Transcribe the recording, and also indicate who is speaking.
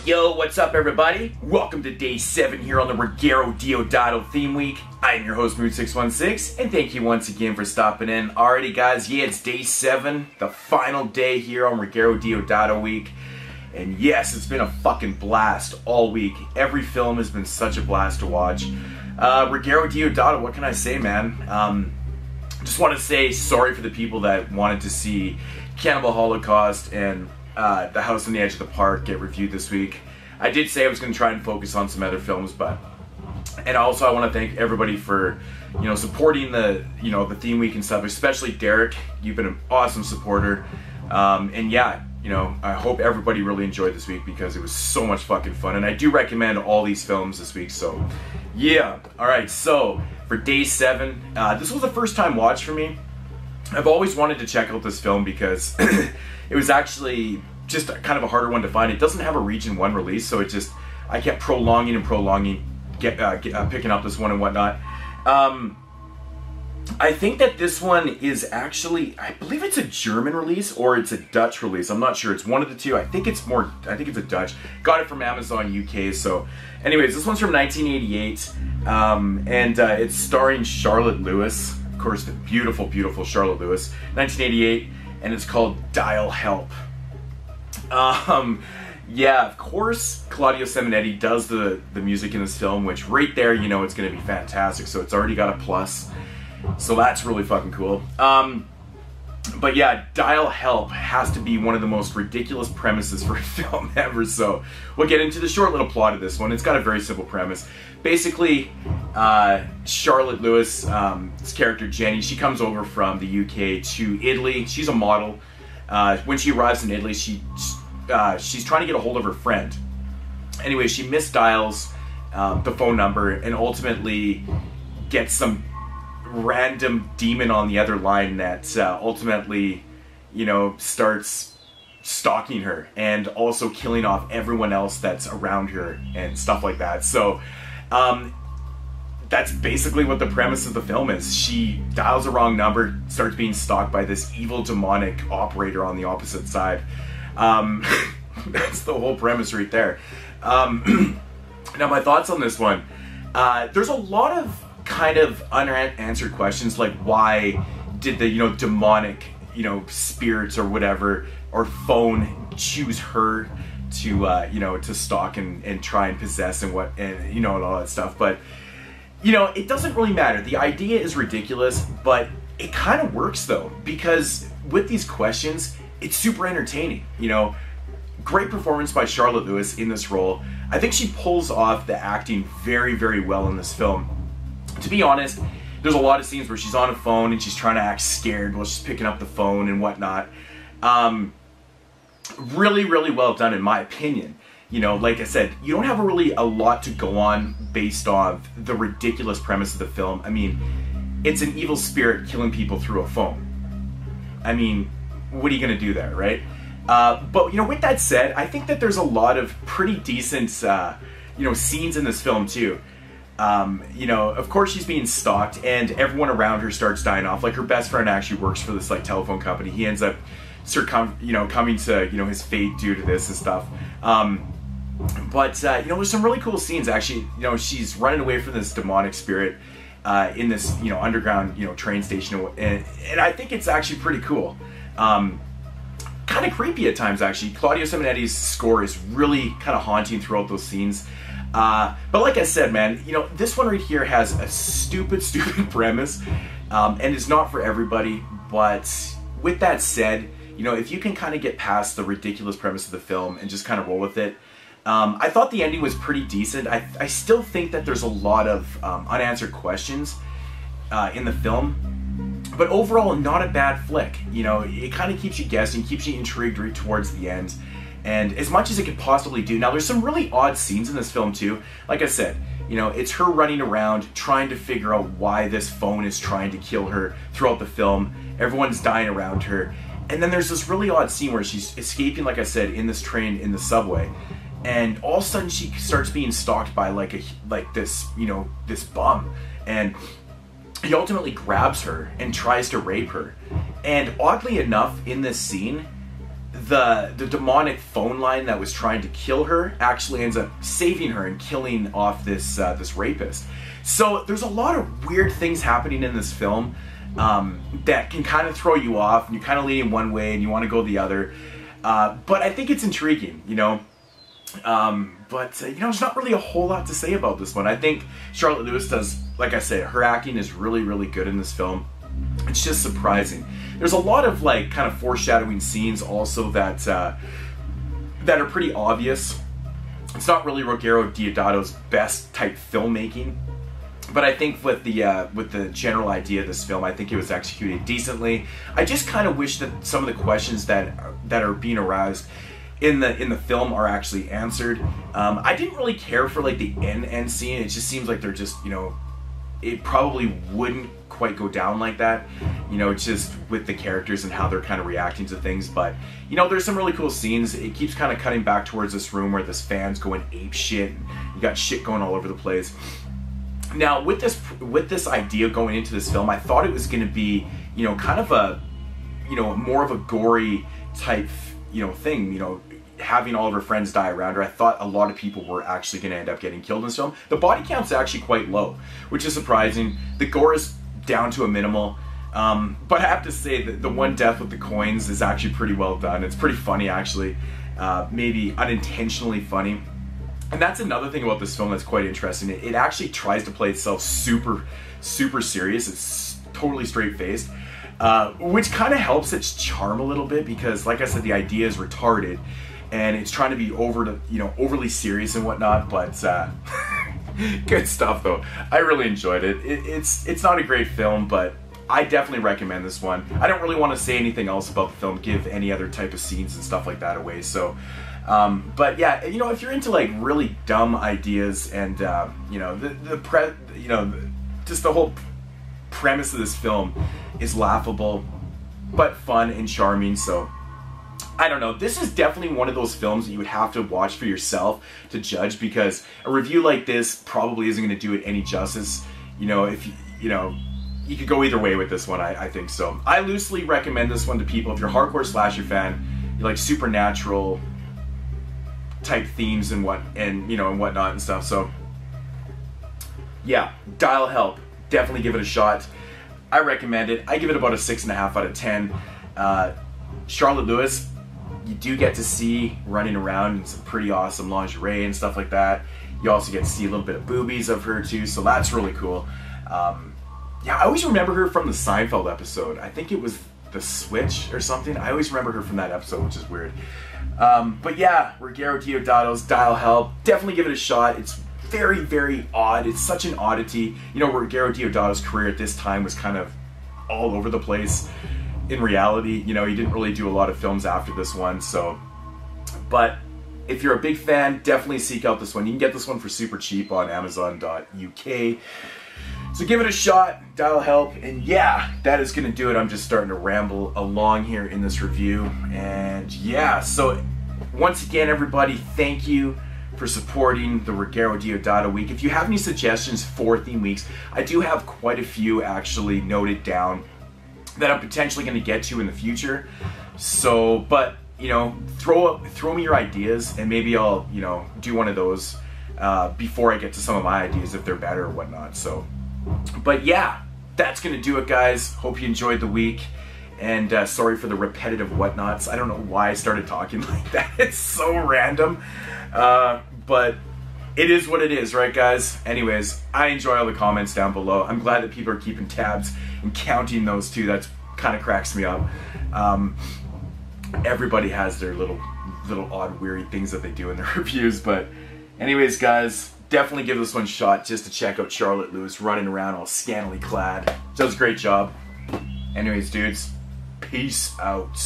Speaker 1: Yo, what's up everybody? Welcome to day 7 here on the Ruggero Deodato theme week. I am your host Moodz616 and thank you once again for stopping in. Alrighty guys, yeah, it's day 7, the final day here on Ruggero Deodato week. And yes, it's been a fucking blast all week. Every film has been such a blast to watch. Ruggero Deodato, what can I say, man? Just want to say sorry for the people that wanted to see Cannibal Holocaust and The House on the Edge of the Park get reviewed this week. I did say I was going to try and focus on some other films, and also I want to thank everybody for, supporting the theme week and stuff, especially Derek. You've been an awesome supporter, and yeah, I hope everybody really enjoyed this week because it was so much fucking fun, and I do recommend all these films this week. So yeah, all right. So for day 7, this was a first time watch for me. I've always wanted to check out this film because it was actually just kind of a harder one to find. It doesn't have a region 1 release, so I kept prolonging, picking up this one and whatnot. I think that this one is actually, I believe it's a German release or it's a Dutch release. I'm not sure. It's one of the two. I think it's a Dutch. Got it from Amazon UK. So anyways, this one's from 1988, and it's starring Charlotte Lewis. Of course, the beautiful, beautiful Charlotte Lewis. 1988, and it's called Dial Help. Yeah, of course, Claudio Simonetti does the music in this film, which right there, it's going to be fantastic. So it's already got a plus. So that's really fucking cool. But yeah, Dial Help has to be one of the most ridiculous premises for a film ever. So we'll get into the short little plot of this one. It's got a very simple premise. Basically, Charlotte Lewis, this character Jenny, she comes over from the UK to Italy. She's a model. When she arrives in Italy, she's trying to get a hold of her friend. Anyway, she misdials the phone number and ultimately gets some random demon on the other line that ultimately, starts stalking her and also killing off everyone else that's around her and stuff like that. So that's basically what the premise of the film is. She dials the wrong number, starts being stalked by this evil demonic operator on the opposite side. That's the whole premise right there. Now my thoughts on this one. There's a lot of kind of unanswered questions, like why did the demonic spirits or whatever or phone choose her to to stalk and try and possess and all that stuff. But it doesn't really matter. The idea is ridiculous, but it kind of works though, because with these questions it's super entertaining. Great performance by Charlotte Lewis in this role. I think she pulls off the acting very, very well in this film. To be honest, there's a lot of scenes where she's on a phone and she's trying to act scared while she's picking up the phone and whatnot. Really, really well done in my opinion. Like I said, you don't have really a lot to go on based on the ridiculous premise of the film. I mean, it's an evil spirit killing people through a phone. I mean, what are you going to do there, right? But, with that said, I think that there's a lot of pretty decent, scenes in this film too. Of course she's being stalked and everyone around her starts dying off. Like her best friend actually works for this telephone company. He ends up coming to his fate due to this and stuff. But there's some really cool scenes actually. She's running away from this demonic spirit in this underground train station, and I think it's actually pretty cool. Kind of creepy at times actually. Claudio Simonetti's score is really kind of haunting throughout those scenes. But like I said, man, this one right here has a stupid premise, and it's not for everybody. But with that said, if you can kind of get past the ridiculous premise of the film and just kind of roll with it, I thought the ending was pretty decent. I still think that there's a lot of unanswered questions in the film. But overall, not a bad flick. It kind of keeps you guessing, keeps you intrigued right towards the end. And as much as it could possibly do. Now, there's some really odd scenes in this film too. Like I said, it's her running around trying to figure out why this phone is trying to kill her throughout the film. Everyone's dying around her. And then there's this really odd scene where she's escaping, like I said, in this train in the subway. And all of a sudden she starts being stalked by this bum. And he ultimately grabs her and tries to rape her. And oddly enough, in this scene, the demonic phone line that was trying to kill her actually ends up saving her and killing off this this rapist. So there's a lot of weird things happening in this film that can kind of throw you off, and you're kind of leaning one way and you want to go the other. But I think it's intriguing, you know. You know, there's not really a whole lot to say about this one. I think Charlotte Lewis does, like I said, her acting is really, really good in this film. It's just surprising. There's a lot of like kind of foreshadowing scenes also that that are pretty obvious. It's not really Ruggero Deodato's best type filmmaking, but I think with the general idea of this film, I think it was executed decently. I just kind of wish that some of the questions that are being aroused in the film are actually answered. I didn't really care for like the end scene. It just seems like they're just, you know, it probably wouldn't quite go down like that, you know, just with the characters and how they're kind of reacting to things. But you know, there's some really cool scenes. It keeps kind of cutting back towards this room where this fan's going ape shit, and you got shit going all over the place. Now with this idea going into this film, I thought it was going to be, you know, kind of a, you know, more of a gory type, you know, thing, you know, having all of her friends die around her. I thought a lot of people were actually going to end up getting killed in this film. The body count's actually quite low, which is surprising. The gore is down to a minimal, but I have to say that the one death with the coins is actually pretty well done. It's pretty funny actually, maybe unintentionally funny. And that's another thing about this film that's quite interesting. It actually tries to play itself super serious. It's totally straight-faced, which kind of helps its charm a little bit, because like I said, the idea is retarded and it's trying to be overly serious and whatnot, but good stuff though. I really enjoyed it. It's not a great film, but I definitely recommend this one. I don't really want to say anything else about the film, give any other type of scenes and stuff like that away. So, but yeah, you know, if you're into like really dumb ideas and you know, just the whole premise of this film is laughable, but fun and charming. So I don't know, this is definitely one of those films that you would have to watch for yourself to judge, because a review like this probably isn't going to do it any justice. You know, if you know, you could go either way with this one. I think so. I loosely recommend this one to people if you're a hardcore slasher fan, you like supernatural type themes and whatnot and stuff. So yeah, Dial Help, definitely give it a shot. I recommend it. I give it about a 6.5 out of 10. Charlotte Lewis, you do get to see running around in some pretty awesome lingerie and stuff like that. You also get to see a little bit of boobies of her too, so that's really cool. Yeah, I always remember her from the Seinfeld episode. I think it was The Switch or something. I always remember her from that episode, which is weird. But yeah, Ruggero Deodato's Dial Help, definitely give it a shot. It's very odd. It's such an oddity. You know, Ruggero Deodato's career at this time was kind of all over the place. In reality, you know, he didn't really do a lot of films after this one, so. But if you're a big fan, definitely seek out this one. You can get this one for super cheap on Amazon.uk. So give it a shot, Dial Help, and yeah, that is gonna do it. I'm just starting to ramble along here in this review, and yeah, so once again, everybody, thank you for supporting the Ruggero Deodato week. If you have any suggestions for theme weeks, I do have quite a few actually noted down that I'm potentially going to get to in the future. So, but you know, throw me your ideas, and maybe I'll, you know, do one of those before I get to some of my ideas if they're better or whatnot. So, but yeah, that's going to do it, guys. Hope you enjoyed the week, and sorry for the repetitive whatnots. I don't know why I started talking like that. It's so random, but it is what it is, right, guys? Anyways, I enjoy all the comments down below. I'm glad that people are keeping tabs and counting those too. That's kind of cracks me up. Everybody has their little odd, weird things that they do in their reviews. But anyways, guys, definitely give this one a shot just to check out Charlotte Lewis running around all scantily clad. Does a great job. Anyways, dudes, peace out.